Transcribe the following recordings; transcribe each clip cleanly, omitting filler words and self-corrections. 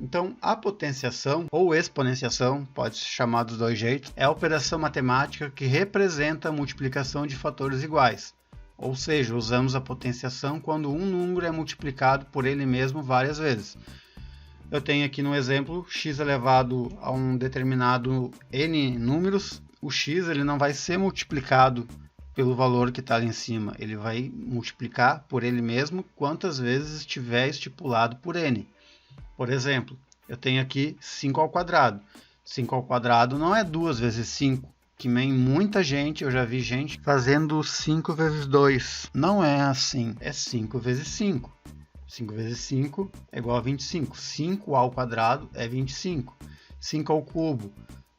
Então, a potenciação ou exponenciação, pode se chamar dos dois jeitos, é a operação matemática que representa a multiplicação de fatores iguais. Ou seja, usamos a potenciação quando um número é multiplicado por ele mesmo várias vezes. Eu tenho aqui no exemplo x elevado a um determinado n números. O x ele não vai ser multiplicado pelo valor que está ali em cima. Ele vai multiplicar por ele mesmo quantas vezes estiver estipulado por n. Por exemplo, eu tenho aqui 5 ao quadrado. 5 ao quadrado não é 2 vezes 5, que nem muita gente, eu já vi gente fazendo 5 vezes 2. Não é assim, é 5 vezes 5. 5 vezes 5 é igual a 25. 5 ao quadrado é 25. 5 ao cubo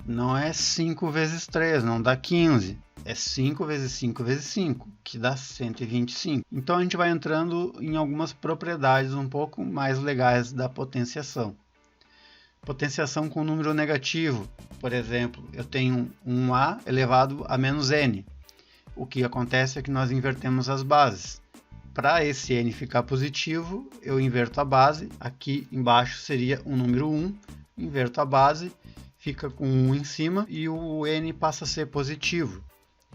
não é 5 vezes 3, não dá 15. É 5 vezes 5 vezes 5, que dá 125. Então a gente vai entrando em algumas propriedades um pouco mais legais da potenciação. Potenciação com número negativo. Por exemplo, eu tenho um a elevado a menos n. O que acontece é que nós invertemos as bases. Para esse n ficar positivo, eu inverto a base. Aqui embaixo seria o número 1. Inverto a base, fica com 1 em cima e o n passa a ser positivo.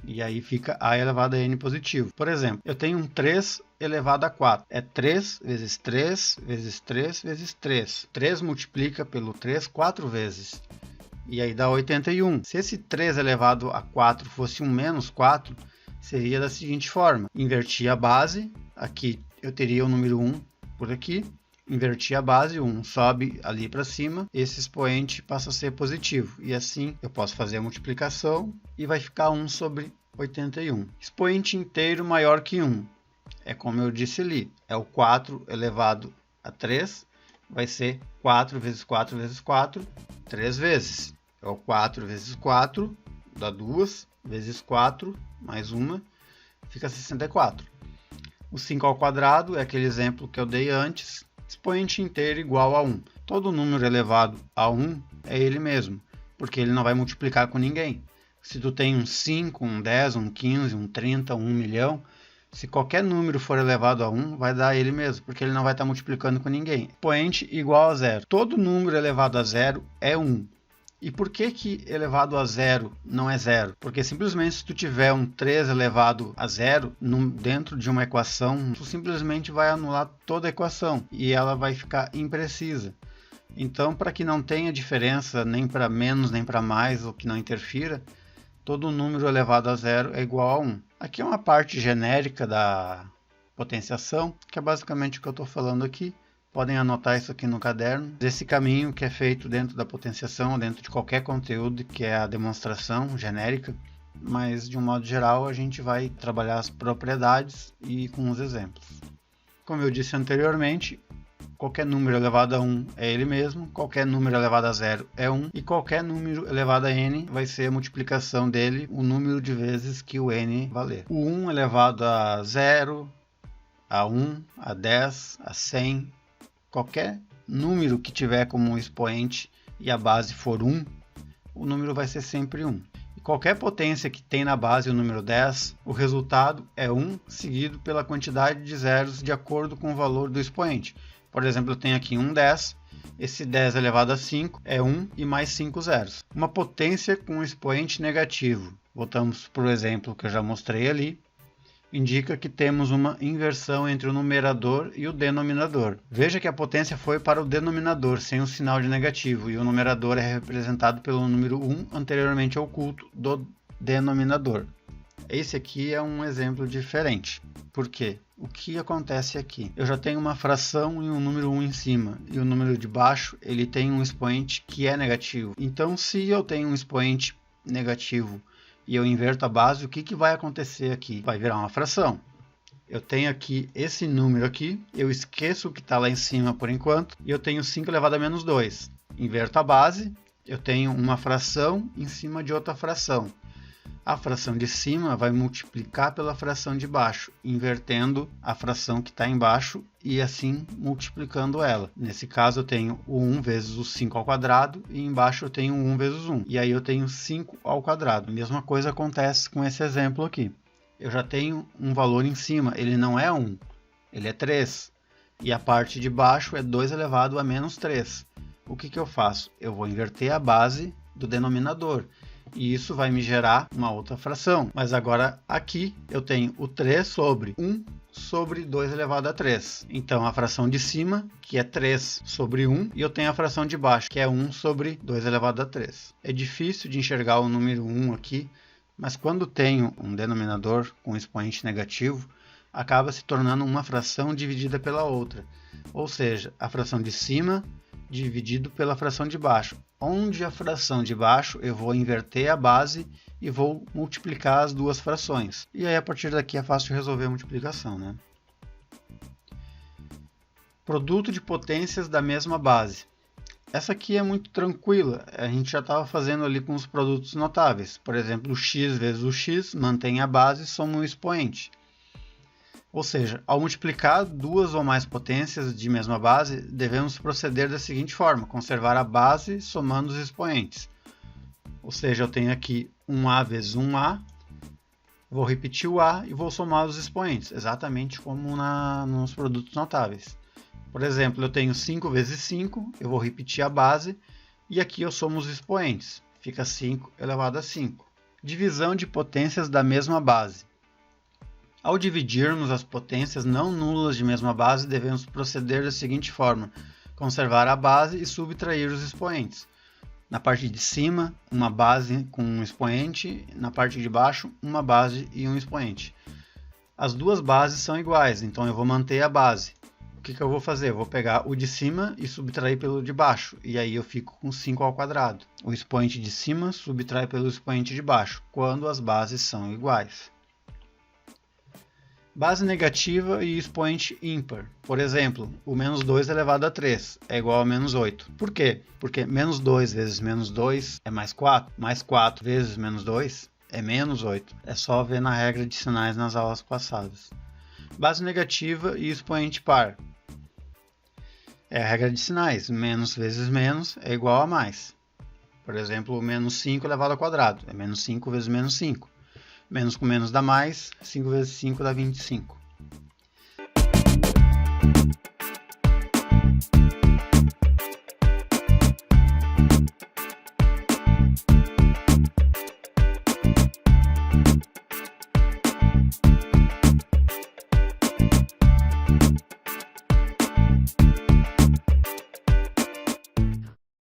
E aí fica a elevado a n positivo. Por exemplo, eu tenho um 3 elevado a 4. É 3 vezes 3 vezes 3 vezes 3. 3 multiplica pelo 3 4 vezes. E aí dá 81. Se esse 3 elevado a 4 fosse um menos 4, seria da seguinte forma. Inverti a base. Aqui eu teria o número 1 por aqui. Inverti a base, o 1 sobe ali para cima, esse expoente passa a ser positivo. E assim eu posso fazer a multiplicação e vai ficar 1 sobre 81. Expoente inteiro maior que 1. É como eu disse ali, é o 4 elevado a 3, vai ser 4 vezes 4 vezes 4, 3 vezes. É o 4 vezes 4, dá 2, vezes 4, mais 1, fica 64. O 5 ao quadrado é aquele exemplo que eu dei antes. Expoente inteiro igual a 1. Todo número elevado a 1 é ele mesmo, porque ele não vai multiplicar com ninguém. Se tu tem um 5, um 10, um 15, um 30, um 1 milhão, se qualquer número for elevado a 1, vai dar ele mesmo, porque ele não vai estar multiplicando com ninguém. Expoente igual a 0. Todo número elevado a 0 é 1. E por que elevado a 0 não é 0? Porque simplesmente se tu tiver um 3 elevado a 0 dentro de uma equação, tu simplesmente vai anular toda a equação e ela vai ficar imprecisa. Então, para que não tenha diferença nem para menos nem para mais, ou que não interfira, todo número elevado a 0 é igual a 1. Aqui é uma parte genérica da potenciação, que é basicamente o que eu estou falando aqui. Podem anotar isso aqui no caderno. Esse caminho que é feito dentro da potenciação, dentro de qualquer conteúdo, que é a demonstração genérica, mas de um modo geral a gente vai trabalhar as propriedades e com os exemplos. Como eu disse anteriormente, qualquer número elevado a 1 é ele mesmo, qualquer número elevado a 0 é 1, e qualquer número elevado a n vai ser a multiplicação dele, o número de vezes que o n valer. O 1 elevado a 0, a 1, a 10, a 100... Qualquer número que tiver como expoente e a base for 1, o número vai ser sempre 1. E qualquer potência que tem na base o número 10, o resultado é 1 seguido pela quantidade de zeros de acordo com o valor do expoente. Por exemplo, eu tenho aqui um 10, esse 10 elevado a 5 é 1 e mais 5 zeros. Uma potência com um expoente negativo. Voltamos para o exemplo que eu já mostrei ali. Indica que temos uma inversão entre o numerador e o denominador. Veja que a potência foi para o denominador, sem o sinal de negativo, e o numerador é representado pelo número 1 anteriormente oculto do denominador. Esse aqui é um exemplo diferente. Por quê? O que acontece aqui? Eu já tenho uma fração e um número 1 em cima, e o número de baixo ele tem um expoente que é negativo. Então, se eu tenho um expoente negativo e eu inverto a base, o que vai acontecer aqui? Vai virar uma fração. Eu tenho aqui esse número aqui, eu esqueço o que está lá em cima por enquanto, e eu tenho 5 elevado a menos 2. Inverto a base, eu tenho uma fração em cima de outra fração. A fração de cima vai multiplicar pela fração de baixo, invertendo a fração que está embaixo e assim multiplicando ela. Nesse caso eu tenho o 1 vezes o 5 ao quadrado e embaixo eu tenho 1 vezes 1. E aí eu tenho 5 ao quadrado. A mesma coisa acontece com esse exemplo aqui. Eu já tenho um valor em cima, ele não é 1, ele é 3. E a parte de baixo é 2 elevado a menos 3. o que eu faço? Eu vou inverter a base do denominador. E isso vai me gerar uma outra fração. Mas agora aqui eu tenho o 3 sobre 1 sobre 2 elevado a 3. Então a fração de cima, que é 3 sobre 1, e eu tenho a fração de baixo, que é 1 sobre 2 elevado a 3. É difícil de enxergar o número 1 aqui, mas quando tenho um denominador com expoente negativo, acaba se tornando uma fração dividida pela outra. Ou seja, a fração de cima dividido pela fração de baixo. Onde a fração de baixo eu vou inverter a base e vou multiplicar as duas frações. E aí a partir daqui é fácil de resolver a multiplicação, né? Produto de potências da mesma base. Essa aqui é muito tranquila, a gente já estava fazendo ali com os produtos notáveis. Por exemplo, o x vezes o x mantém a base e soma um expoente. Ou seja, ao multiplicar duas ou mais potências de mesma base, devemos proceder da seguinte forma: conservar a base somando os expoentes. Ou seja, eu tenho aqui 1a vezes 1a, vou repetir o a e vou somar os expoentes, exatamente como nos produtos notáveis. Por exemplo, eu tenho 5 vezes 5, eu vou repetir a base e aqui eu somo os expoentes, fica 5 elevado a 5. Divisão de potências da mesma base. Ao dividirmos as potências não nulas de mesma base, devemos proceder da seguinte forma: conservar a base e subtrair os expoentes. Na parte de cima, uma base com um expoente, na parte de baixo, uma base e um expoente. As duas bases são iguais, então eu vou manter a base. O que eu vou fazer? Eu vou pegar o de cima e subtrair pelo de baixo, e aí eu fico com 5 ao quadrado. O expoente de cima subtrai pelo expoente de baixo, quando as bases são iguais. Base negativa e expoente ímpar. Por exemplo, o menos 2 elevado a 3 é igual a menos 8. Por quê? Porque menos 2 vezes menos 2 é mais 4. Mais 4 vezes menos 2 é menos 8. É só ver na regra de sinais nas aulas passadas. Base negativa e expoente par. É a regra de sinais. Menos vezes menos é igual a mais. Por exemplo, menos 5 elevado ao quadrado é menos 5 vezes menos 5. Menos com menos dá mais, 5 vezes 5 dá 25.